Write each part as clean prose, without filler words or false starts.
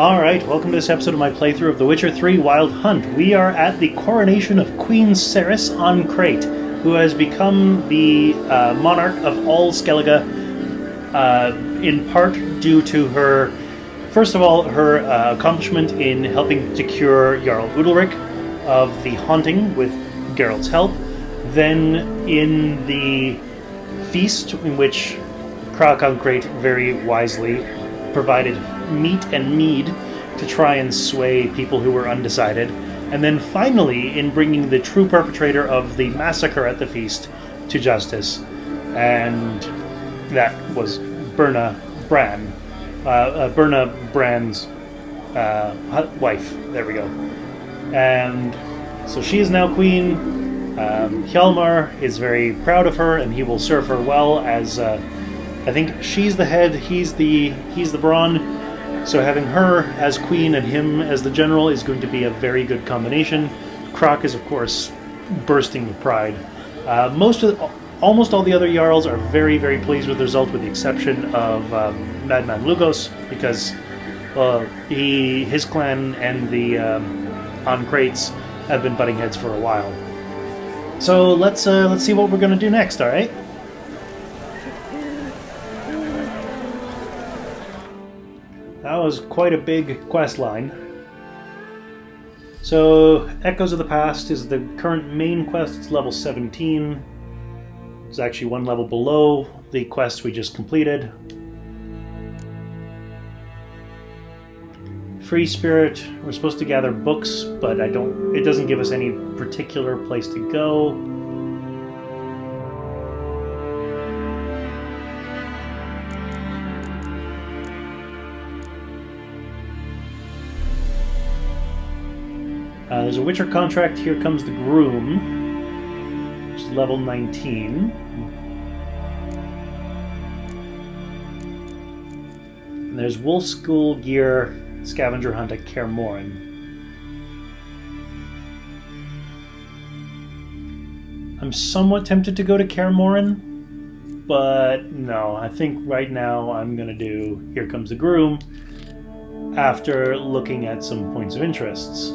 Alright, welcome to this episode of my playthrough of The Witcher 3 Wild Hunt. We are at the coronation of Queen Cerys on Crete, who has become the monarch of all Skellige, in part due to her, first of all, her accomplishment in helping to cure Jarl Udalric of the haunting with Geralt's help. Then in the feast, in which Krag on Crete very wisely provided meat and mead to try and sway people who were undecided. And then finally in bringing the true perpetrator of the massacre at the feast to justice. And that was Birna Bran. Birna Bran's wife. There we go. And so she is now queen. Hjalmar is very proud of her, and he will serve her well as I think she's the head, he's the brawn. So having her as queen and him as the general is going to be a very good combination. Krag is, of course, bursting with pride. Almost all the other Jarls are very, very pleased with the result, with the exception of Madman Lugos, because his clan and the on Crates have been butting heads for a while. So let's see what we're going to do next, all right? That was quite a big quest line. So, Echoes of the Past is the current main quest. It's level 17. It's actually one level below the quest we just completed. Free Spirit, we're supposed to gather books, but it doesn't give us any particular place to go. There's a Witcher contract. Here Comes the Groom, which is level 19. And there's Wolf School Gear Scavenger Hunt at Kaer Morhen. I'm somewhat tempted to go to Kaer Morhen, but no, I think right now I'm going to do Here Comes the Groom after looking at some points of interests.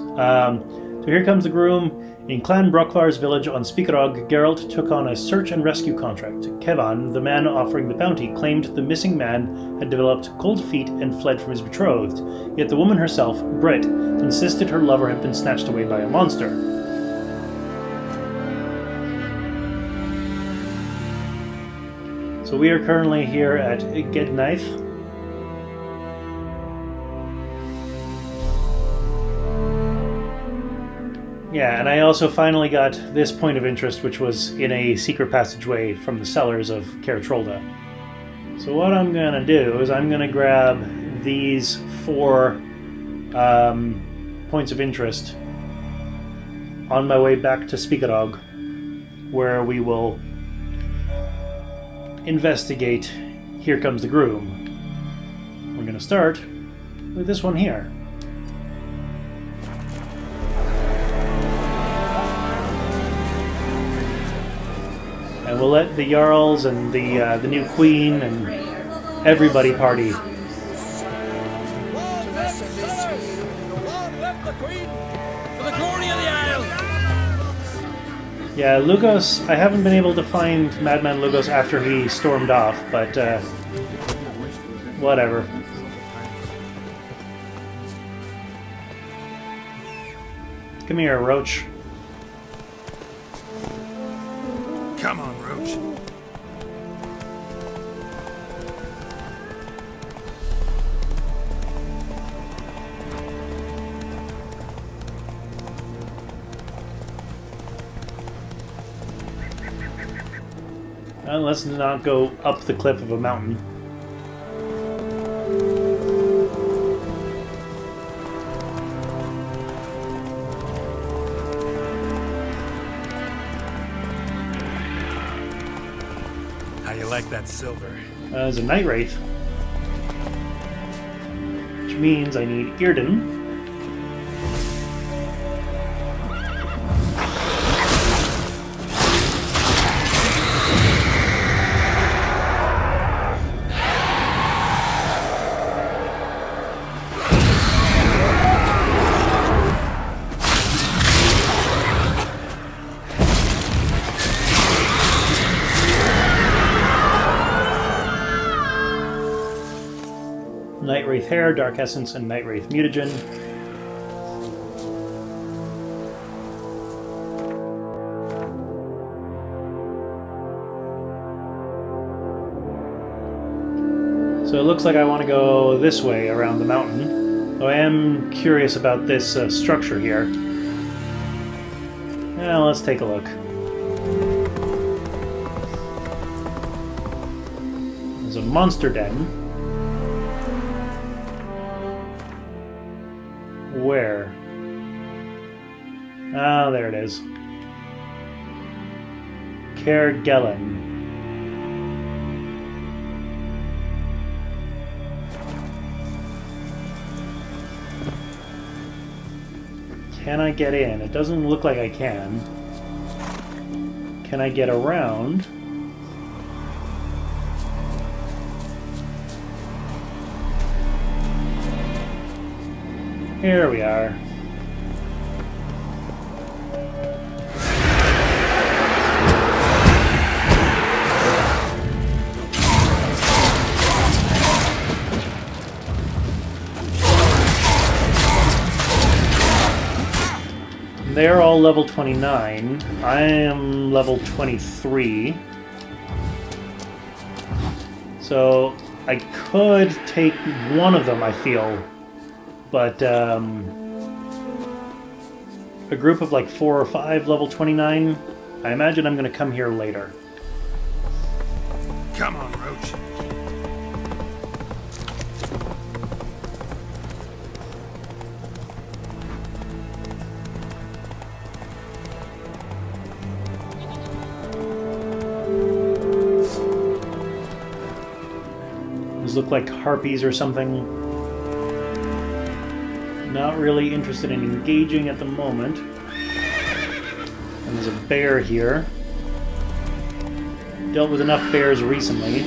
So Here Comes the Groom. In Clan Brokvar's village on Spikeroog, Geralt took on a search and rescue contract. Kevan, the man offering the bounty, claimed the missing man had developed cold feet and fled from his betrothed. Yet the woman herself, Britt, insisted her lover had been snatched away by a monster. So we are currently here at Gedknife. Yeah, and I also finally got this point of interest, which was in a secret passageway from the cellars of Kaer Trolda. So what I'm going to do is I'm going to grab these 4 points of interest on my way back to Spikeroog, where we will investigate Here Comes the Groom. We're going to start with this one here. And we'll let the Jarls and the new queen and everybody party. Yeah, Lugos, I haven't been able to find Madman Lugos after he stormed off, but whatever. Come here, Roach. Come on, Roach. Let's not go up the cliff of a mountain. How you like that silver? There's a Night Wraith, which means I need Earden. Night Wraith Hair, Dark Essence, and Night Wraith Mutagen. So it looks like I want to go this way around the mountain. Though I am curious about this structure here. Well, let's take a look. There's a monster den. Where? Ah, there it is. Kergellen. Can I get in? It doesn't look like I can. Can I get around? Here we are. They're all level 29. I am level 23. So I could take one of them, I feel. But a group of like 4 or 5 level 29, I imagine I'm going to come here later. Come on, Roach. Those look like harpies or something. Not really interested in engaging at the moment. And there's a bear here. Dealt with enough bears recently.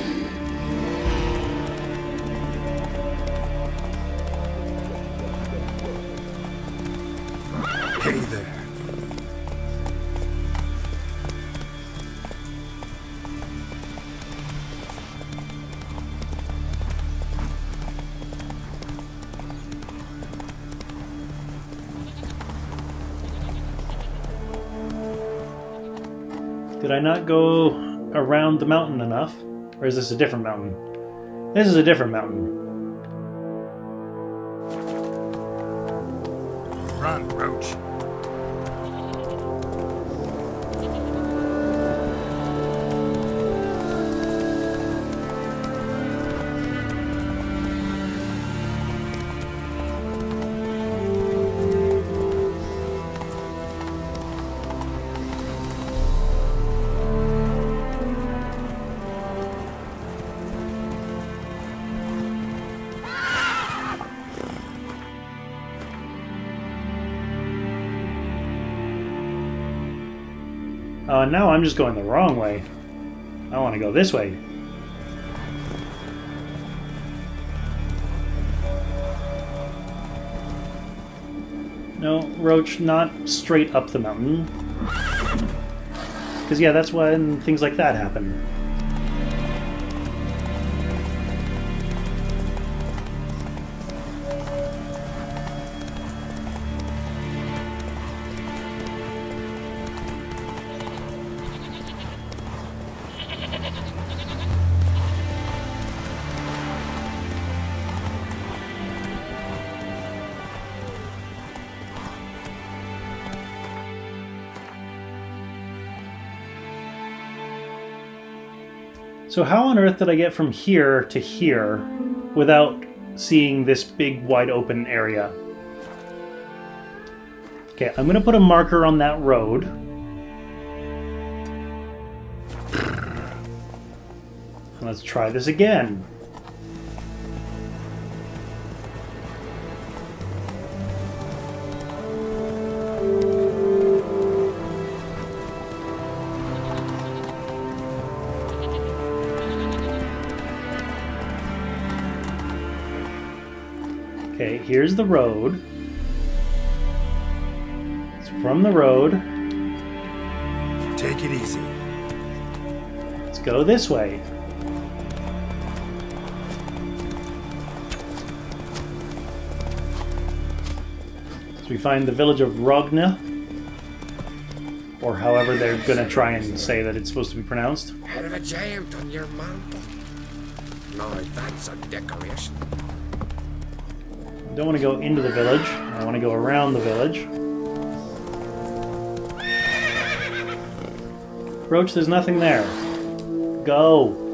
Hey there. Did I not go around the mountain enough? Or is this a different mountain? This is a different mountain. Run, Roach. Now I'm just going the wrong way. I want to go this way. No, Roach, not straight up the mountain. Because, yeah, that's when things like that happen. So how on earth did I get from here to here without seeing this big wide open area? Okay, I'm gonna put a marker on that road. And let's try this again. Okay, here's the road. So from the road, Take it easy. let's go this way. we find the village of Rogna, or however they're gonna try and say that it's supposed to be pronounced. Head of a giant on your mantle. No, that's a decoration. I don't want to go into the village. I want to go around the village. Roach, there's nothing there. Go.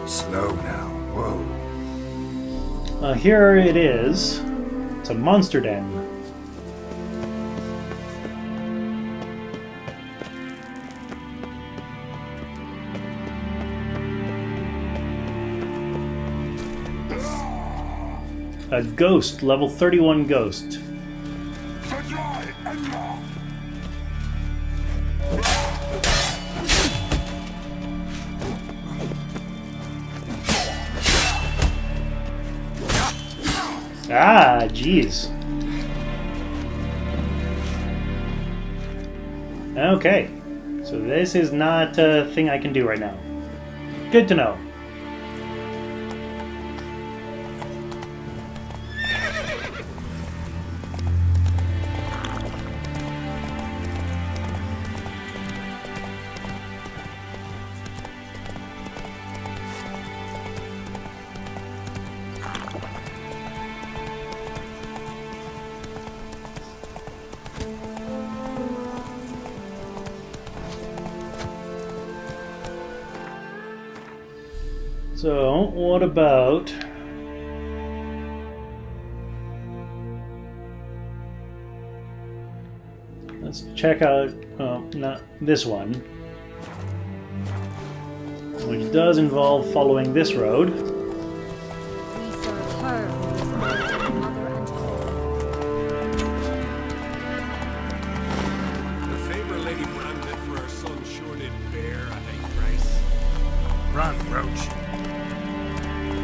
Slow now. Whoa. Here it is. It's a monster den. A ghost, level 31 ghost. Ah, jeez. Okay, so this is not a thing I can do right now. Good to know. So, what about... Let's check out, not this one, which does involve following this road. We serve her who is mother and hope. The favor Lady Brand did for her son sure did bear a high price. Run, Roach.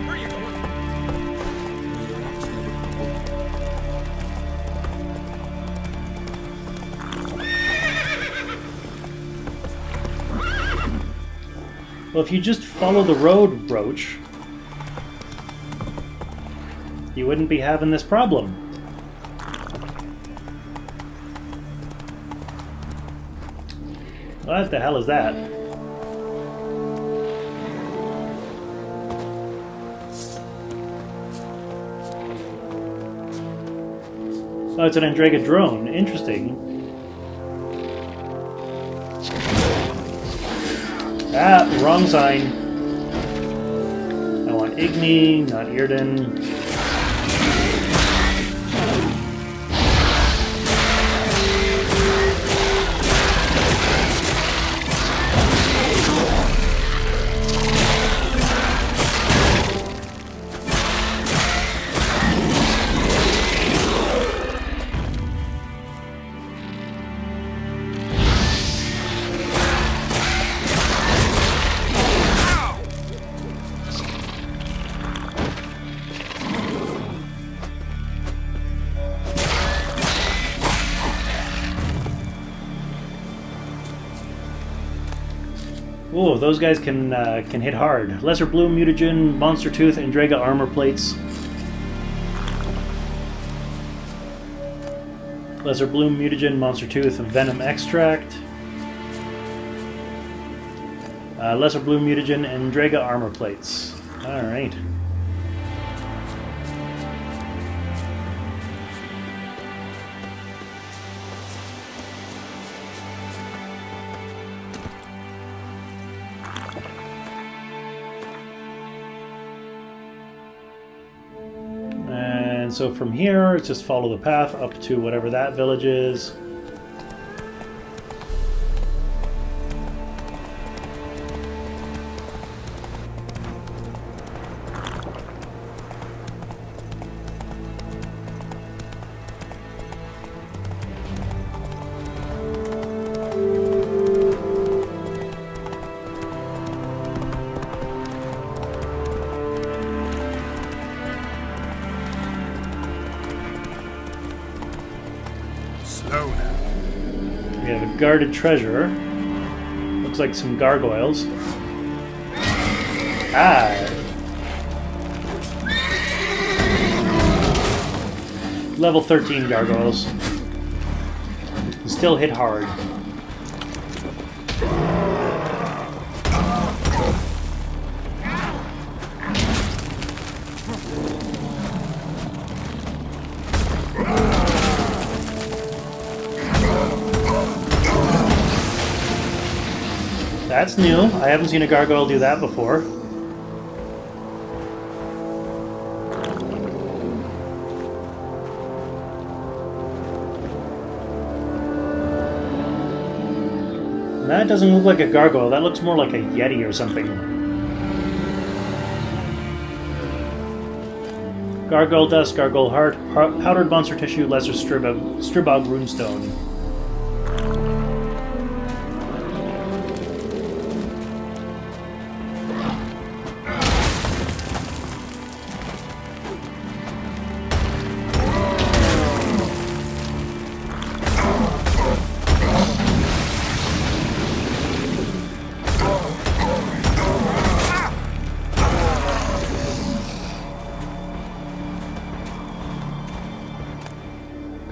Where are you going? Well, if you just follow the road, Roach, you wouldn't be having this problem. What the hell is that? Oh, it's an Andrega drone. Interesting. Ah, wrong sign. I want Igni, not Irden. Ooh, those guys can hit hard. Lesser Bloom, Mutagen, Monster Tooth, Andrega armor plates. Lesser Bloom, Mutagen, Monster Tooth, Venom Extract. Lesser Bloom, Mutagen, Andrega armor plates. Alright. So from here, just follow the path up to whatever that village is. guarded treasure. Looks like some gargoyles. Ah! Level 13 gargoyles. Still hit hard. That's new. I haven't seen a gargoyle do that before. That doesn't look like a gargoyle. That looks more like a yeti or something. Gargoyle dust, gargoyle heart, powdered monster tissue, lesser Stribog runestone.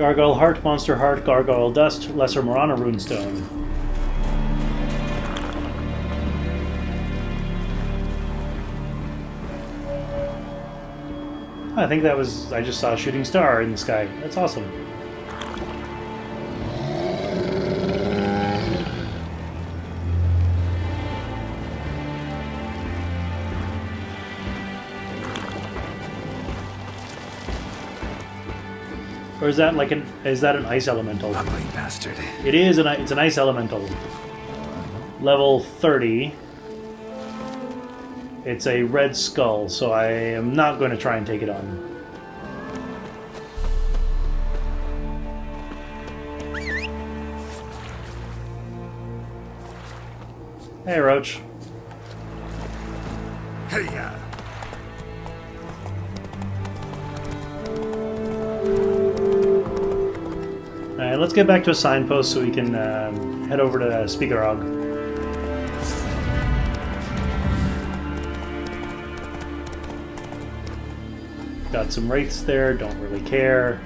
Gargoyle heart, monster heart, gargoyle dust, lesser Morana runestone. I think that was... I just saw a shooting star in the sky. That's awesome. Or is that like an... is that an ice elemental? Ugly bastard. It is it's an ice elemental. Level 30. It's a red skull, so I am not going to try and take it on. Hey, Roach. Hey, Alright, let's get back to a signpost so we can head over to Spikeroog. Got some wraiths there, don't really care.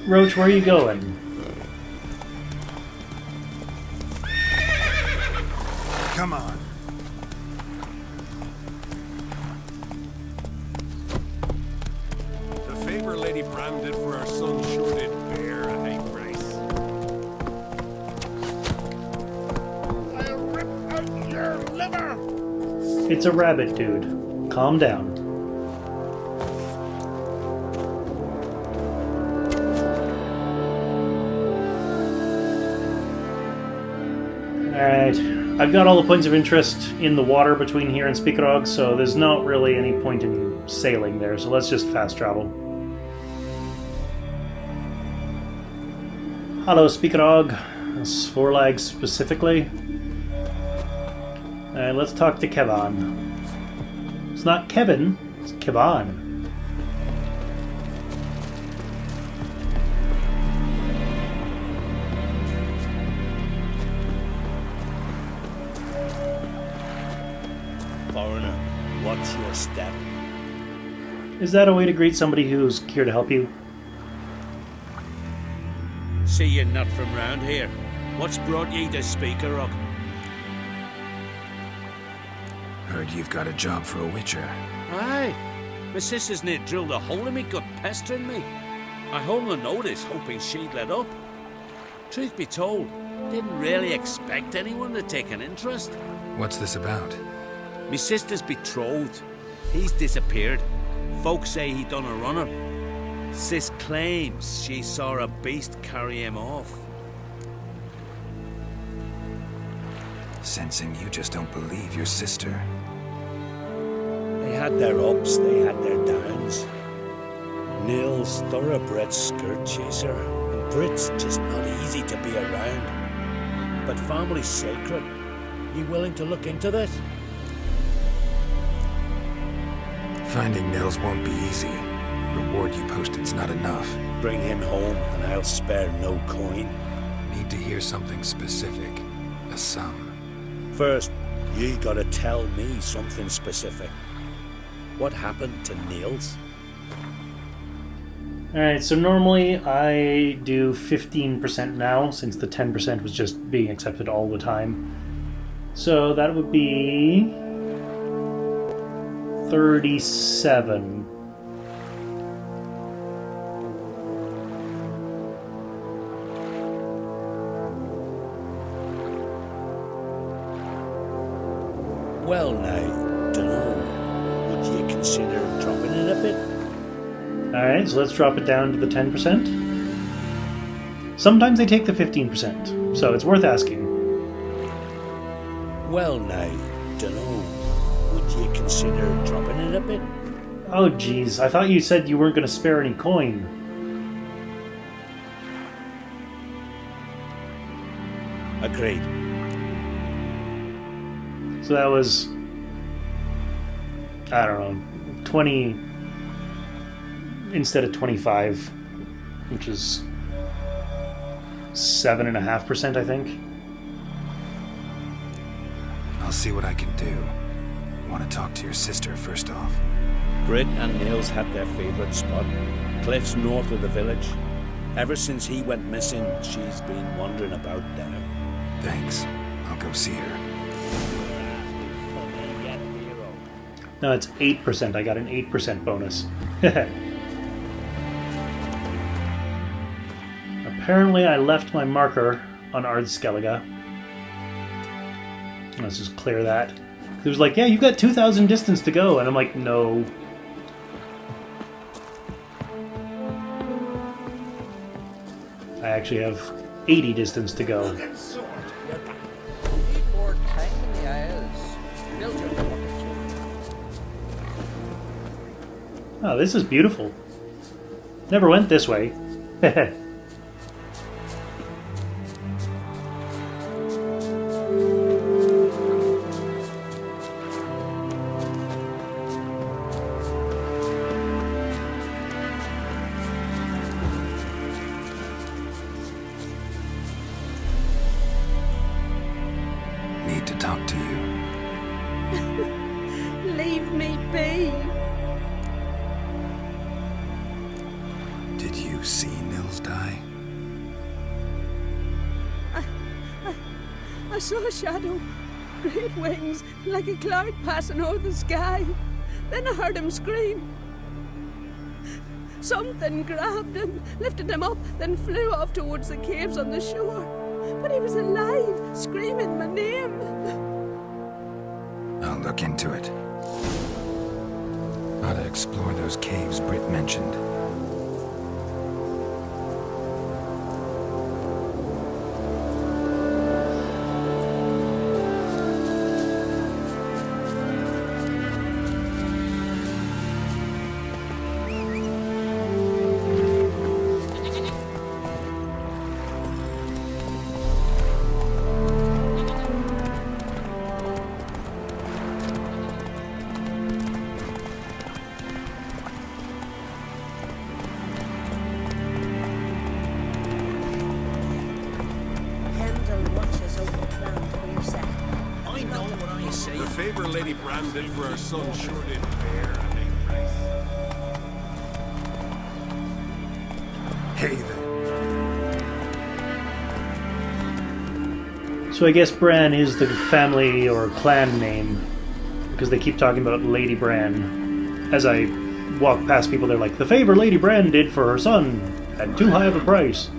Roach, where are you going? come on. The favor Lady Bram did for our son sure did bear a high price. I'll rip out your liver! It's a rabbit, dude. Calm down. Alright, I've got all the points of interest in the water between here and Spikeroog, so there's not really any point in sailing there, so let's just fast travel. Hello, Spikeroog. Svorlag specifically. And let's talk to Kevan. It's not Kevin, it's Kevan. Foreigner, what's your step? Is that a way to greet somebody who's here to help you? See you're not from round here. What's brought ye to Spikeroog? Heard you've got a job for a witcher. Aye. My sister's near drilled a hole in me, gut pestering me. I hung a notice, hoping she'd let up. Truth be told, didn't really expect anyone to take an interest. What's this about? Me sister's betrothed. He's disappeared. Folks say he done a runner. Sis claims she saw a beast carry him off. Sensing you just don't believe your sister. They had their ups, they had their downs. Nils, thoroughbred skirt chaser, and Brit's just not easy to be around. But family's sacred. You willing to look into this? Finding Nils won't be easy. Reward you posted's not enough. Bring him home, and I'll spare no coin. Need to hear something specific. A sum. First, you gotta tell me something specific. What happened to Niels? Alright, so normally I do 15% now, since the 10% was just being accepted all the time. So that would be 37. Well now, dunno. Would you consider dropping it a bit? Alright, so let's drop it down to the 10%. Sometimes they take the 15%, so it's worth asking. Well now, dunno. Would you consider dropping it a bit? Oh jeez, I thought you said you weren't going to spare any coin. Agreed. So that was, I don't know, 20 instead of 25, which is 7.5%, I think. I'll see what I can do. Want to talk to your sister first off? Britt and Niels had their favourite spot, cliffs north of the village. Ever since he went missing, she's been wandering about there. Thanks. I'll go see her. No, it's 8%. I got an 8% bonus. Apparently I left my marker on Ardskellige. Let's just clear that. It was like, yeah, you've got 2,000 distance to go. And I'm like, no. I actually have 80 distance to go. Need more time in the eyes. Build your rocket. Oh, this is beautiful. Never went this way. Need to talk to you. Leave me be. Did you see Nils die? I saw a shadow, great wings, like a cloud passing over the sky. Then I heard him scream. Something grabbed him, lifted him up, then flew off towards the caves on the shore. But he was alive, screaming my name. I'll look into it. Ought to explore those caves Britt mentioned. Kendall watches over the ground for yourself. I know what I say. The favor Lady Bran did for her son sure did bear a big price. Hey there. So I guess Bran is the family or clan name, because they keep talking about Lady Bran. As I walk past people, they're like, the favor Lady Bran did for her son at too high of a price.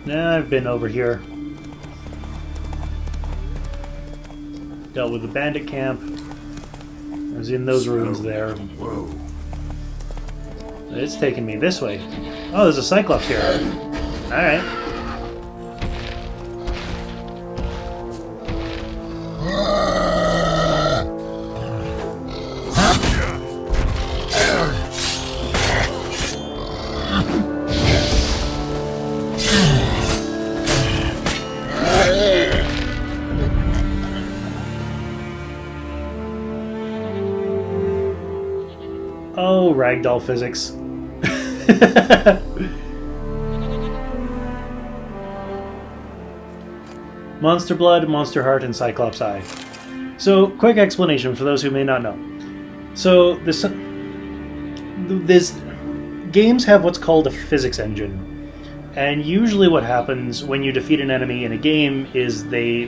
Nah, I've been over here. Dealt with the bandit camp. I was in those rooms there. Whoa. It's taking me this way. Oh, there's a Cyclops here. Alright. ragdoll physics. Monster Blood, Monster Heart, and Cyclops Eye. So, quick explanation for those who may not know. So, this games have what's called a physics engine. And usually what happens when you defeat an enemy in a game is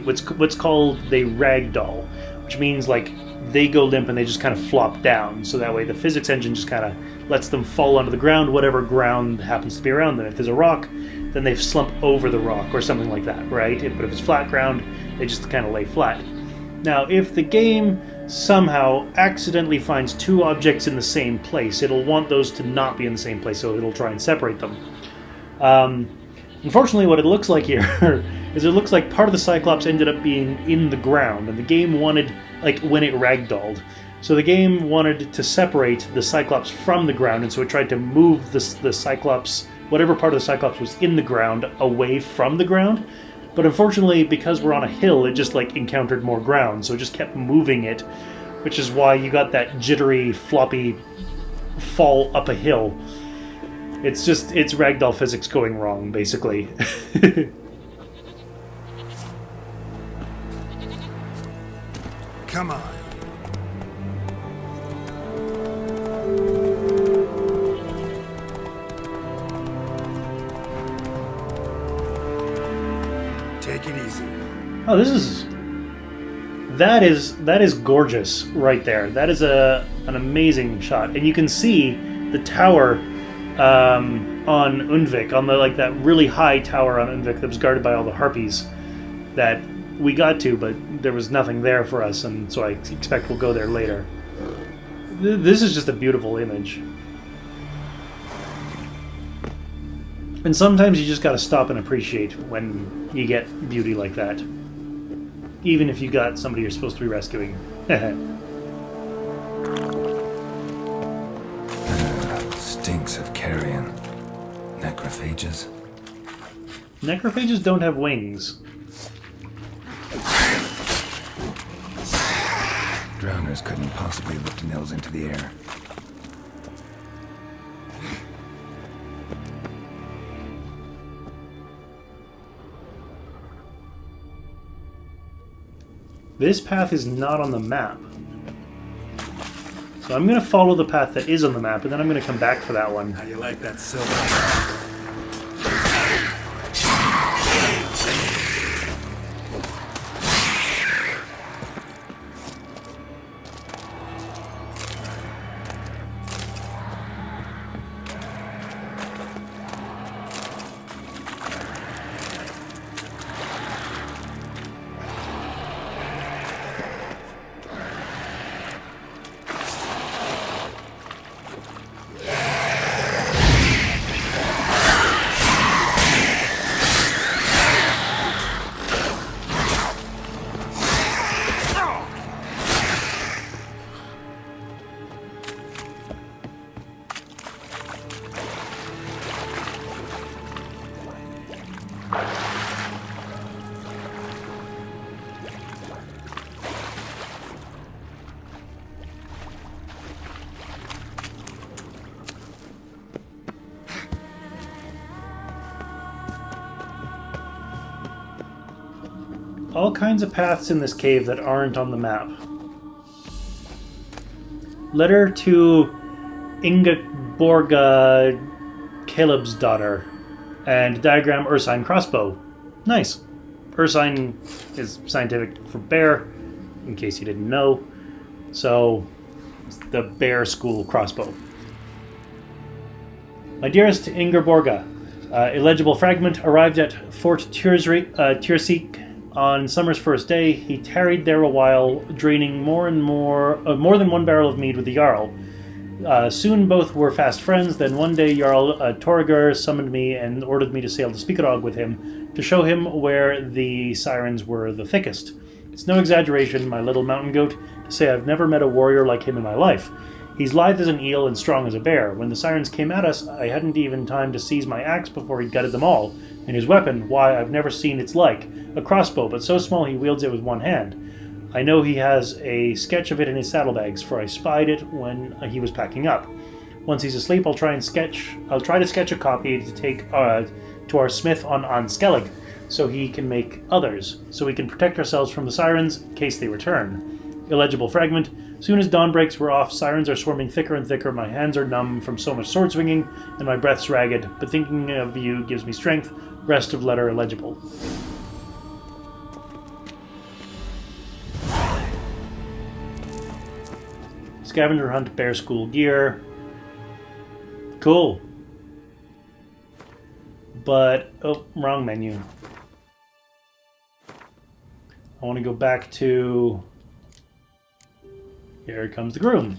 what's called they ragdoll, which means like they go limp and they just kind of flop down. So that way the physics engine just kind of lets them fall onto the ground, whatever ground happens to be around them. If there's a rock, then they slump over the rock or something like that, right? But if it's flat ground, they just kind of lay flat. Now, if the game somehow accidentally finds two objects in the same place, it'll want those to not be in the same place, so it'll try and separate them. Unfortunately, what it looks like here is it looks like part of the Cyclops ended up being in the ground, and the game wanted, like when it ragdolled, so the game wanted to separate the Cyclops from the ground, and so it tried to move the Cyclops, whatever part of the Cyclops was in the ground, away from the ground. But unfortunately, because we're on a hill, it just like encountered more ground, so it just kept moving it, which is why you got that jittery, floppy fall up a hill. It's ragdoll physics going wrong, basically. Come on. Take it easy. Oh, that is gorgeous right there. That is an amazing shot, and you can see the tower on Undvik, on that really high tower on Undvik that was guarded by all the harpies that we got to, but there was nothing there for us, and so I expect we'll go there later. This is just a beautiful image. And sometimes you just gotta stop and appreciate when you get beauty like that. Even if you got somebody you're supposed to be rescuing. Stinks of carrion. Necrophages? Necrophages don't have wings. Drowners couldn't possibly lift Nils into the air. This path is not on the map. So I'm going to follow the path that is on the map, and then I'm going to come back for that one. How do you like that silver? All kinds of paths in this cave that aren't on the map. Letter to Ingeborga Caleb's daughter. And diagram Ursine crossbow. Nice. Ursine is scientific for bear, in case you didn't know. So, it's the bear school crossbow. My dearest Ingeborga, illegible fragment arrived at Fort Tursik on summer's first day. He tarried there a while, draining more than one barrel of mead with the Jarl. Soon both were fast friends. Then one day Jarl Torriger summoned me and ordered me to sail to Spikeroog with him to show him where the sirens were the thickest. It's no exaggeration, my little mountain goat, to say I've never met a warrior like him in my life. He's lithe as an eel and strong as a bear. When the sirens came at us, I hadn't even time to seize my axe before he gutted them all. And his weapon, why, I've never seen its like. A crossbow, but so small he wields it with one hand. I know he has a sketch of it in his saddlebags, for I spied it when he was packing up. Once he's asleep, I'll try to sketch a copy to take to our smith on Skellig, so he can make others, so we can protect ourselves from the sirens in case they return. Illegible fragment. Soon as dawn breaks, we're off. Sirens are swarming thicker and thicker. My hands are numb from so much sword swinging, and my breath's ragged. But thinking of you gives me strength. Rest of letter illegible. Scavenger hunt, bear school gear. Cool. But, oh, wrong menu. I want to go back to... Here comes the groom.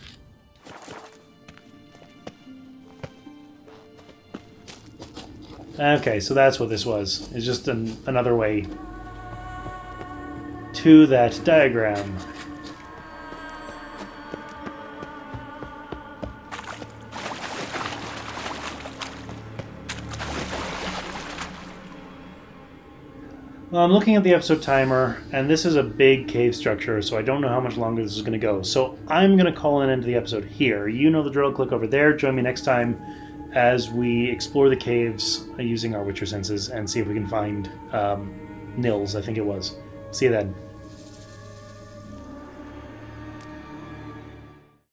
Okay, so that's what this was. It's just another way to that diagram. Well, I'm looking at the episode timer, and this is a big cave structure, so I don't know how much longer this is going to go. So I'm going to call an end to the episode here. You know the drill. Click over there. Join me next time as we explore the caves using our Witcher senses and see if we can find Nils, I think it was. See you then.